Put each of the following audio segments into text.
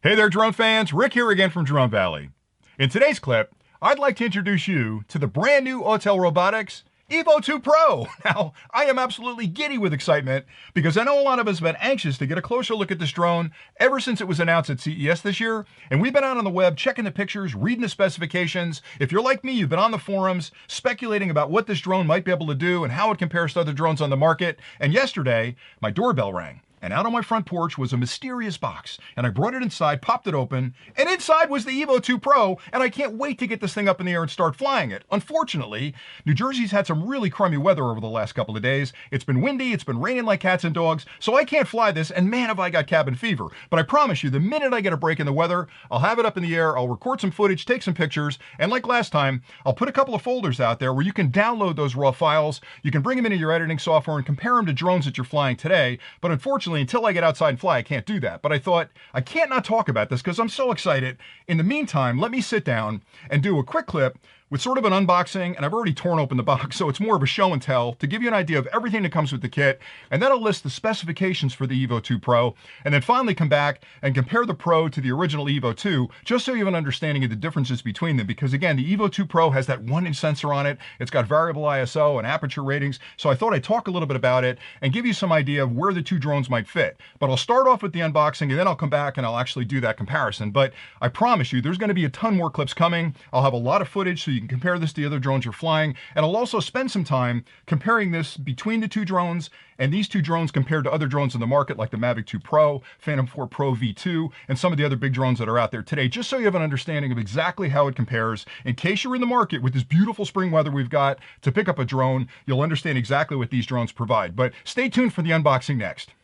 Hey there, drone fans. Rick here again from Drone Valley. In today's clip, I'd like to introduce you to the brand new Autel Robotics EVO 2 Pro. Now, I am absolutely giddy with excitement because I know a lot of us have been anxious to get a closer look at this drone ever since it was announced at CES this year, and we've been out on the web checking the pictures, reading the specifications. If you're like me, you've been on the forums speculating about what this drone might be able to do and how it compares to other drones on the market, and yesterday, my doorbell rang. And out on my front porch was a mysterious box, and I brought it inside, popped it open, and inside was the EVO 2 Pro, and I can't wait to get this thing up in the air and start flying it. Unfortunately, New Jersey's had some really crummy weather over the last couple of days. It's been windy, it's been raining like cats and dogs, so I can't fly this, and man, have I got cabin fever. But I promise you, the minute I get a break in the weather, I'll have it up in the air, I'll record some footage, take some pictures, and like last time, I'll put a couple of folders out there where you can download those raw files, you can bring them into your editing software and compare them to drones that you're flying today. But unfortunately, until I get outside and fly, I can't do that. But I thought, I can't not talk about this because I'm so excited. In the meantime, let me sit down and do a quick clip with sort of an unboxing, and I've already torn open the box, so it's more of a show and tell to give you an idea of everything that comes with the kit, and then I'll list the specifications for the EVO 2 Pro, and then finally come back and compare the Pro to the original EVO 2, just so you have an understanding of the differences between them, because again, the EVO 2 Pro has that 1-inch sensor on it, it's got variable ISO and aperture ratings, so I thought I'd talk a little bit about it and give you some idea of where the two drones might fit. But I'll start off with the unboxing, and then I'll come back and I'll actually do that comparison. But I promise you, there's going to be a ton more clips coming. I'll have a lot of footage so you can compare this to the other drones you're flying, and I'll also spend some time comparing this between the two drones and these two drones compared to other drones in the market like the Mavic 2 Pro, Phantom 4 Pro V2, and some of the other big drones that are out there today, just so you have an understanding of exactly how it compares. In case you're in the market with this beautiful spring weather we've got to pick up a drone, you'll understand exactly what these drones provide. But stay tuned for the unboxing next.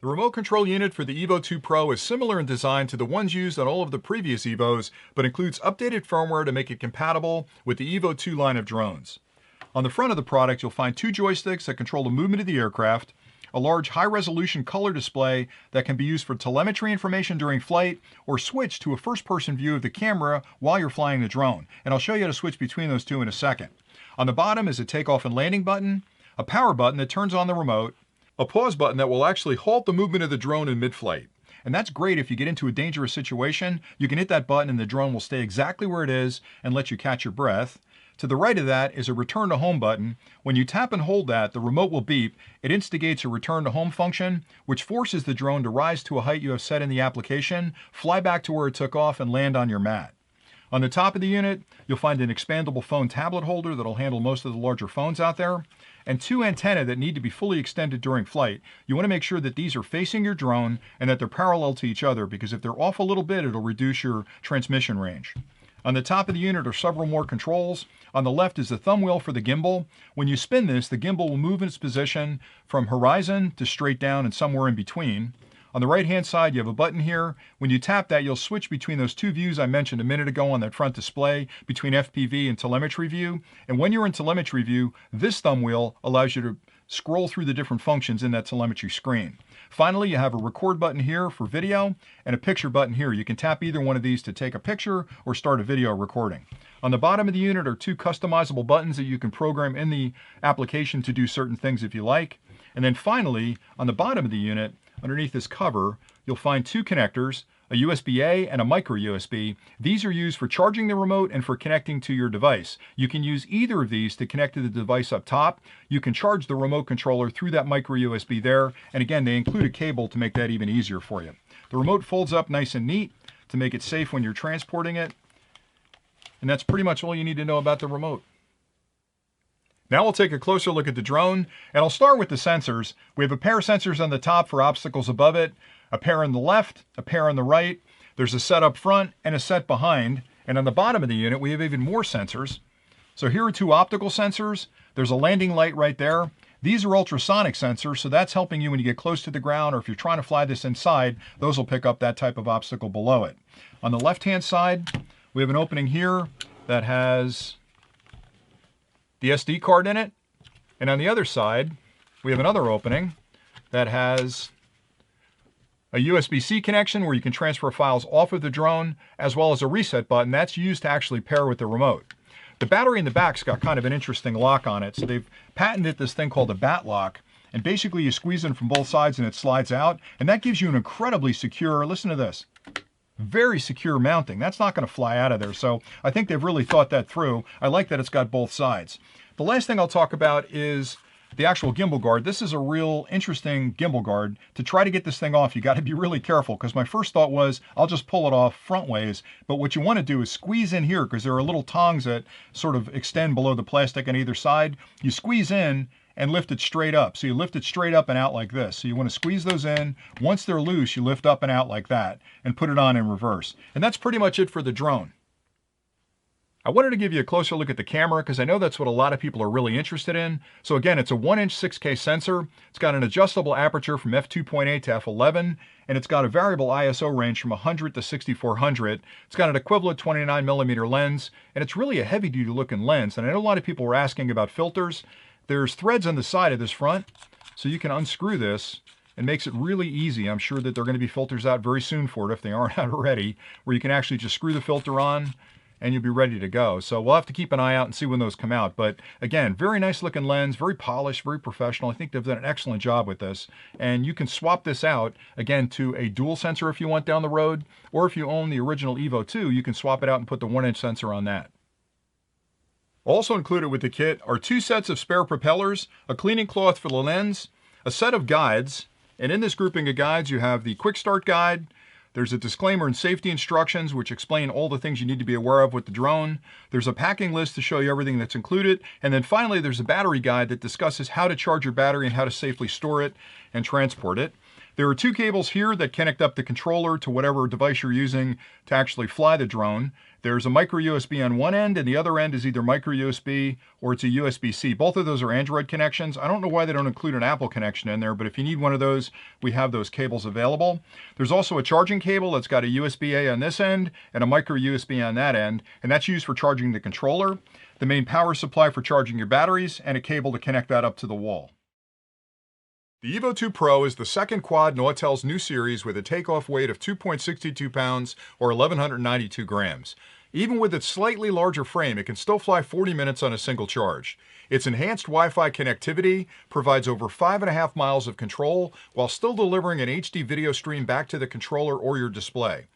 The remote control unit for the EVO 2 Pro is similar in design to the ones used on all of the previous EVOs, but includes updated firmware to make it compatible with the EVO 2 line of drones. On the front of the product, you'll find two joysticks that control the movement of the aircraft, a large high-resolution color display that can be used for telemetry information during flight, or switch to a first-person view of the camera while you're flying the drone. And I'll show you how to switch between those two in a second. On the bottom is a takeoff and landing button, a power button that turns on the remote, a pause button that will actually halt the movement of the drone in mid-flight. And that's great if you get into a dangerous situation. You can hit that button and the drone will stay exactly where it is and let you catch your breath. To the right of that is a return to home button. When you tap and hold that, the remote will beep. It instigates a return to home function, which forces the drone to rise to a height you have set in the application, fly back to where it took off, and land on your mat. On the top of the unit, you'll find an expandable phone tablet holder that'll handle most of the larger phones out there, and two antennae that need to be fully extended during flight. You want to make sure that these are facing your drone and that they're parallel to each other, because if they're off a little bit, it'll reduce your transmission range. On the top of the unit are several more controls. On the left is the thumb wheel for the gimbal. When you spin this, the gimbal will move in its position from horizon to straight down and somewhere in between. On the right-hand side, you have a button here. When you tap that, you'll switch between those two views I mentioned a minute ago on that front display, between FPV and telemetry view. And when you're in telemetry view, this thumb wheel allows you to scroll through the different functions in that telemetry screen. Finally, you have a record button here for video and a picture button here. You can tap either one of these to take a picture or start a video recording. On the bottom of the unit are two customizable buttons that you can program in the application to do certain things if you like. And then finally, on the bottom of the unit, underneath this cover, you'll find two connectors, a USB-A and a micro USB. These are used for charging the remote and for connecting to your device. You can use either of these to connect to the device up top. You can charge the remote controller through that micro USB there. And again, they include a cable to make that even easier for you. The remote folds up nice and neat to make it safe when you're transporting it. And that's pretty much all you need to know about the remote. Now we'll take a closer look at the drone, and I'll start with the sensors. We have a pair of sensors on the top for obstacles above it, a pair on the left, a pair on the right. There's a set up front and a set behind, and on the bottom of the unit we have even more sensors. So here are two optical sensors. There's a landing light right there. These are ultrasonic sensors, so that's helping you when you get close to the ground, or if you're trying to fly this inside, those will pick up that type of obstacle below it. On the left-hand side, we have an opening here that has the SD card in it, and on the other side we have another opening that has a USB-C connection where you can transfer files off of the drone, as well as a reset button that's used to actually pair with the remote. The battery in the back's got kind of an interesting lock on it, so they've patented this thing called a bat lock, and basically you squeeze it from both sides and it slides out, and that gives you an incredibly secure, listen to this, very secure mounting. That's not going to fly out of there. So I think they've really thought that through. I like that it's got both sides. The last thing I'll talk about is the actual gimbal guard. This is a real interesting gimbal guard. To try to get this thing off, you got to be really careful, because my first thought was I'll just pull it off front ways. But what you want to do is squeeze in here, because there are little tongs that sort of extend below the plastic on either side. You squeeze in and lift it straight up. So you lift it straight up and out like this. So you want to squeeze those in. Once they're loose, you lift up and out like that and put it on in reverse. And that's pretty much it for the drone. I wanted to give you a closer look at the camera because I know that's what a lot of people are really interested in. So again, it's a 1-inch 6K sensor. It's got an adjustable aperture from f2.8 to f11, and it's got a variable ISO range from 100 to 6400. It's got an equivalent 29mm lens, and it's really a heavy-duty looking lens. And I know a lot of people were asking about filters. There's threads on the side of this front, so you can unscrew this. It makes it really easy. I'm sure that there are going to be filters out very soon for it if they aren't out already, where you can actually just screw the filter on and you'll be ready to go. So we'll have to keep an eye out and see when those come out. But again, very nice looking lens, very polished, very professional. I think they've done an excellent job with this. And you can swap this out, again, to a dual sensor if you want down the road, or if you own the original EVO 2, you can swap it out and put the 1-inch sensor on that. Also included with the kit are 2 sets of spare propellers, a cleaning cloth for the lens, a set of guides, and in this grouping of guides you have the quick start guide. There's a disclaimer and safety instructions which explain all the things you need to be aware of with the drone. There's a packing list to show you everything that's included. And then finally, there's a battery guide that discusses how to charge your battery and how to safely store it and transport it. There are 2 cables here that connect up the controller to whatever device you're using to actually fly the drone. There's a micro USB on one end, and the other end is either micro USB or it's a USB-C. Both of those are Android connections. I don't know why they don't include an Apple connection in there, but if you need one of those, we have those cables available. There's also a charging cable that's got a USB-A on this end and a micro USB on that end, and that's used for charging the controller, the main power supply for charging your batteries, and a cable to connect that up to the wall. The EVO 2 Pro is the second quad in Autel's new series with a takeoff weight of 2.62 pounds or 1,192 grams. Even with its slightly larger frame, it can still fly 40 minutes on a single charge. Its enhanced Wi-Fi connectivity provides over 5.5 miles of control while still delivering an HD video stream back to the controller or your display.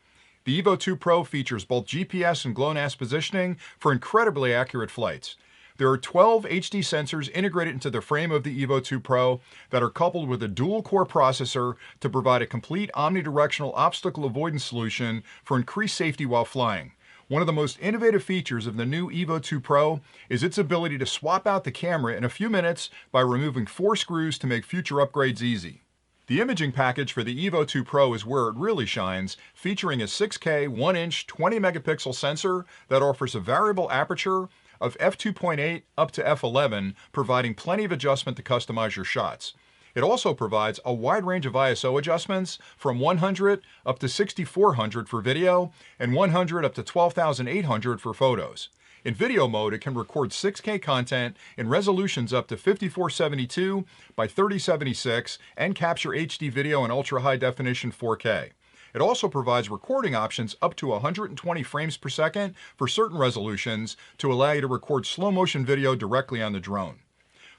The EVO 2 Pro features both GPS and GLONASS positioning for incredibly accurate flights. There are 12 HD sensors integrated into the frame of the EVO 2 Pro that are coupled with a dual-core processor to provide a complete omnidirectional obstacle avoidance solution for increased safety while flying. One of the most innovative features of the new EVO 2 Pro is its ability to swap out the camera in a few minutes by removing 4 screws to make future upgrades easy. The imaging package for the EVO 2 Pro is where it really shines, featuring a 6K 1-inch 20-megapixel sensor that offers a variable aperture of f2.8 up to f11, providing plenty of adjustment to customize your shots. It also provides a wide range of ISO adjustments from 100 up to 6400 for video and 100 up to 12,800 for photos. In video mode, it can record 6K content in resolutions up to 5472 by 3076 and capture HD video in ultra-high definition 4K. It also provides recording options up to 120 frames per second for certain resolutions to allow you to record slow motion video directly on the drone.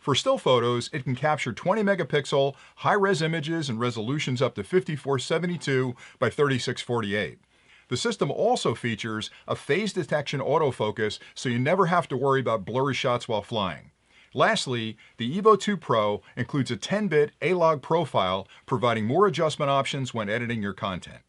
For still photos, it can capture 20 megapixel high-res images and resolutions up to 5472 by 3648. The system also features a phase detection autofocus, so you never have to worry about blurry shots while flying. Lastly, the EVO 2 Pro includes a 10-bit A-Log profile, providing more adjustment options when editing your content.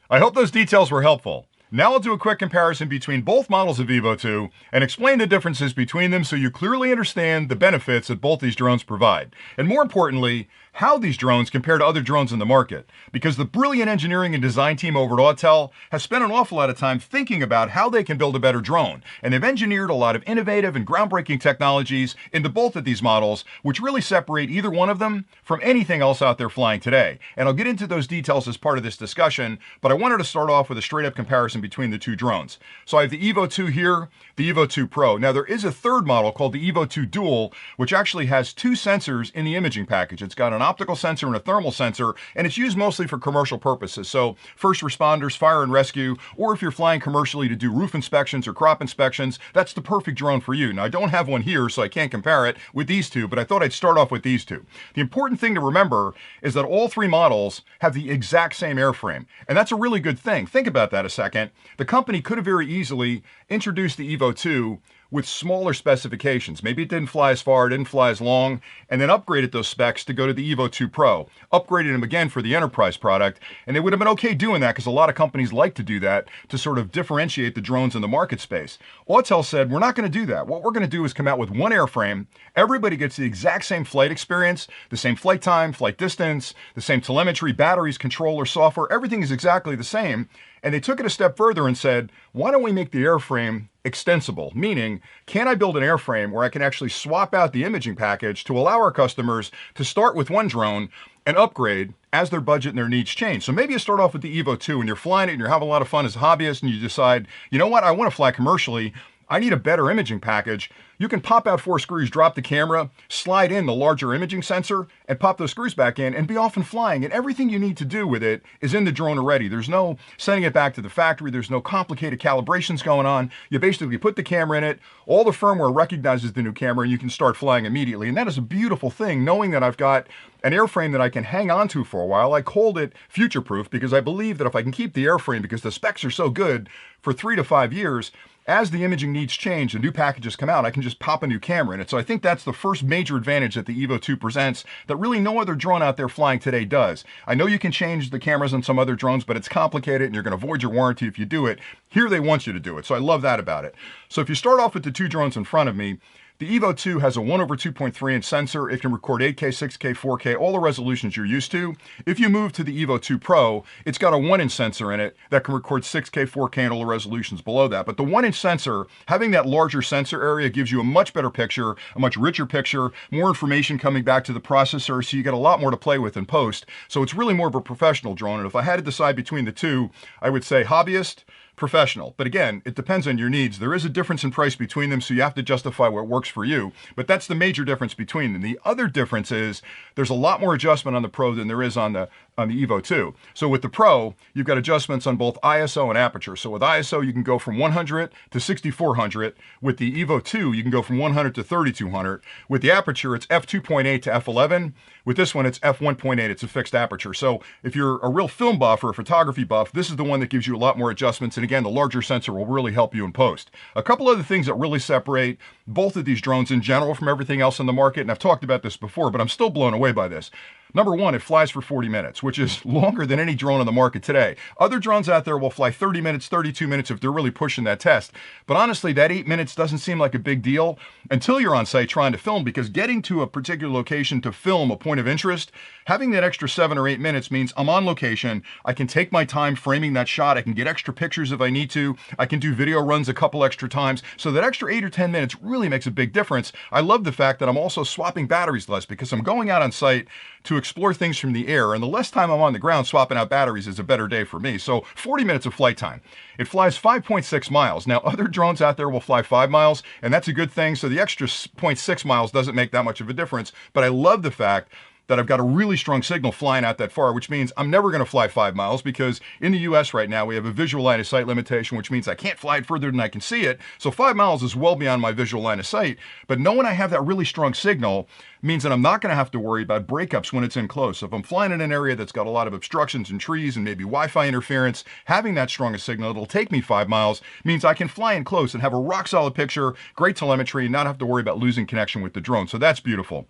I hope those details were helpful. Now I'll do a quick comparison between both models of EVO 2 and explain the differences between them so you clearly understand the benefits that both these drones provide. And more importantly, how these drones compare to other drones in the market. Because the brilliant engineering and design team over at Autel has spent an awful lot of time thinking about how they can build a better drone. And they've engineered a lot of innovative and groundbreaking technologies into both of these models, which really separate either one of them from anything else out there flying today. And I'll get into those details as part of this discussion, but I wanted to start off with a straight up comparison comparison between the two drones. So I have the EVO 2 here, the EVO 2 Pro. Now there is a third model called the EVO 2 Dual, which actually has two sensors in the imaging package. It's got an optical sensor and a thermal sensor, and it's used mostly for commercial purposes. So first responders, fire and rescue, or if you're flying commercially to do roof inspections or crop inspections, that's the perfect drone for you. Now I don't have one here, so I can't compare it with these two, but I thought I'd start off with these two. The important thing to remember is that all three models have the exact same airframe, and that's a really good thing. Think about that a second. The company could have very easily introduced the EVO 2 with smaller specifications. Maybe it didn't fly as far, it didn't fly as long, and then upgraded those specs to go to the EVO 2 Pro. Upgraded them again for the enterprise product, and they would have been okay doing that because a lot of companies like to do that to sort of differentiate the drones in the market space. Autel said, we're not going to do that. What we're going to do is come out with one airframe. Everybody gets the exact same flight experience, the same flight time, flight distance, the same telemetry, batteries, controller, software, everything is exactly the same. And they took it a step further and said, why don't we make the airframe extensible? Meaning, can I build an airframe where I can actually swap out the imaging package to allow our customers to start with one drone and upgrade as their budget and their needs change? So maybe you start off with the EVO 2 and you're flying it and you're having a lot of fun as a hobbyist and you decide, you know what, I want to fly commercially. I need a better imaging package. You can pop out 4 screws, drop the camera, slide in the larger imaging sensor, and pop those screws back in and be off and flying. And everything you need to do with it is in the drone already. There's no sending it back to the factory. There's no complicated calibrations going on. You basically put the camera in it. All the firmware recognizes the new camera and you can start flying immediately. And that is a beautiful thing, knowing that I've got an airframe that I can hang on to for a while. I called it future-proof because I believe that if I can keep the airframe, because the specs are so good, for 3 to 5 years, as the imaging needs change and new packages come out, I can just pop a new camera in it. So I think that's the first major advantage that the EVO 2 presents that really no other drone out there flying today does. I know you can change the cameras on some other drones, but it's complicated and you're going to avoid your warranty if you do it. Here they want you to do it. So I love that about it. So if you start off with the two drones in front of me, the EVO 2 has a 1/2.3 inch sensor. It can record 8K, 6K, 4K, all the resolutions you're used to. If you move to the EVO 2 Pro, it's got a 1-inch sensor in it that can record 6K, 4K, and all the resolutions below that. But the 1-inch sensor, having that larger sensor area gives you a much better picture, a much richer picture, more information coming back to the processor, so you get a lot more to play with in post. So it's really more of a professional drone. And if I had to decide between the two, I would say hobbyist, professional. But again, it depends on your needs. There is a difference in price between them, so you have to justify what works for you. But that's the major difference between them. The other difference is there's a lot more adjustment on the Pro than there is on the EVO 2. So with the Pro, you've got adjustments on both ISO and aperture. So with ISO, you can go from 100 to 6400. With the EVO 2, you can go from 100 to 3200. With the aperture, it's f2.8 to f11. With this one, it's f1.8. It's a fixed aperture. So if you're a real film buff or a photography buff, this is the one that gives you a lot more adjustments. And again, the larger sensor will really help you in post. A couple other things that really separate both of these drones in general from everything else in the market, and I've talked about this before, but I'm still blown away by this. Number one, it flies for 40 minutes, which is longer than any drone on the market today. Other drones out there will fly 30 minutes, 32 minutes if they're really pushing that test. But honestly, that 8 minutes doesn't seem like a big deal until you're on site trying to film, because getting to a particular location to film a point of interest, having that extra 7 or 8 minutes means I'm on location. I can take my time framing that shot. I can get extra pictures if I need to. I can do video runs a couple extra times. So that extra 8 or 10 minutes really makes a big difference. I love the fact that I'm also swapping batteries less because I'm going out on site to explore things from the air, and the less time I'm on the ground swapping out batteries is a better day for me. So 40 minutes of flight time. It flies 5.6 miles. Now, other drones out there will fly 5 miles, and that's a good thing. So the extra 0.6 miles doesn't make that much of a difference. But I love the fact that I've got a really strong signal flying out that far, which means I'm never going to fly 5 miles, because in the US right now, we have a visual line of sight limitation, which means I can't fly it further than I can see it. So 5 miles is well beyond my visual line of sight. But knowing I have that really strong signal means that I'm not going to have to worry about breakups when it's in close. So if I'm flying in an area that's got a lot of obstructions and trees and maybe Wi-Fi interference, having that strong a signal, it'll take me 5 miles, means I can fly in close and have a rock solid picture, great telemetry, and not have to worry about losing connection with the drone. So that's beautiful.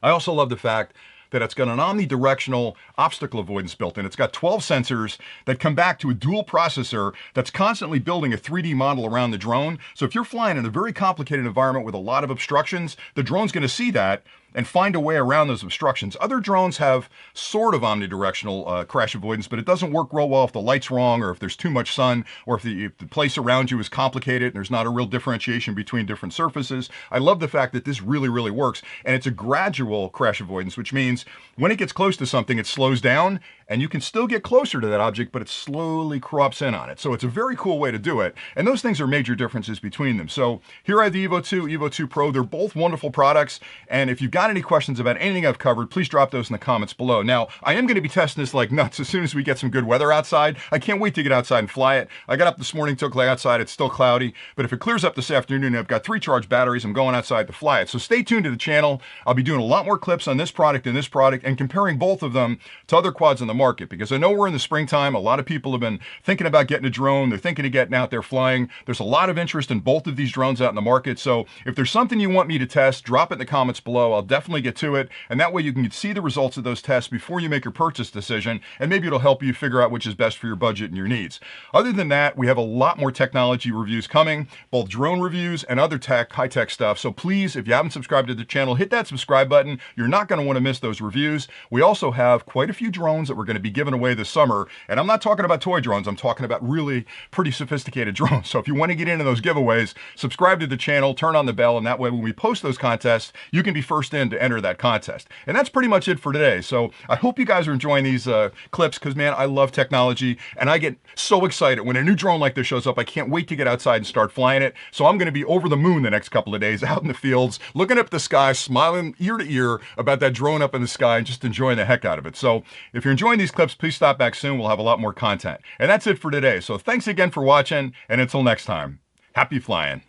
I also love the fact that it's got an omnidirectional obstacle avoidance built in. It's got 12 sensors that come back to a dual processor that's constantly building a 3D model around the drone. So if you're flying in a very complicated environment with a lot of obstructions, the drone's going to see that, and find a way around those obstructions. Other drones have sort of omnidirectional crash avoidance, but it doesn't work real well if the light's wrong or if there's too much sun or if the place around you is complicated and there's not a real differentiation between different surfaces. I love the fact that this really, really works, and it's a gradual crash avoidance, which means when it gets close to something, it slows down and you can still get closer to that object, but it slowly crops in on it. So it's a very cool way to do it. And those things are major differences between them. So here I have the EVO 2, EVO 2 Pro. They're both wonderful products. And if you've got any questions about anything I've covered, please drop those in the comments below. Now, I am going to be testing this like nuts as soon as we get some good weather outside. I can't wait to get outside and fly it. I got up this morning, took it outside. It's still cloudy, but if it clears up this afternoon, I've got 3 charged batteries. I'm going outside to fly it. So stay tuned to the channel. I'll be doing a lot more clips on this product and this product and comparing both of them to other quads on the market, because I know we're in the springtime. A lot of people have been thinking about getting a drone. They're thinking of getting out there flying. There's a lot of interest in both of these drones out in the market. So if there's something you want me to test, drop it in the comments below. I'll definitely get to it. And that way you can see the results of those tests before you make your purchase decision. And maybe it'll help you figure out which is best for your budget and your needs. Other than that, we have a lot more technology reviews coming, both drone reviews and other tech, high-tech stuff. So please, if you haven't subscribed to the channel, hit that subscribe button. You're not going to want to miss those reviews. We also have quite a few drones that we're going to be giving away this summer. And I'm not talking about toy drones. I'm talking about really pretty sophisticated drones. So if you want to get into those giveaways, subscribe to the channel, turn on the bell, and that way when we post those contests, you can be first in to enter that contest. And that's pretty much it for today. So I hope you guys are enjoying these clips, because man, I love technology and I get so excited when a new drone like this shows up. I can't wait to get outside and start flying it. So I'm going to be over the moon the next couple of days out in the fields, looking up at the sky, smiling ear to ear about that drone up in the sky and just enjoying the heck out of it. So if you're enjoying these clips, please stop back soon. We'll have a lot more content. And that's it for today. So thanks again for watching, and until next time, happy flying.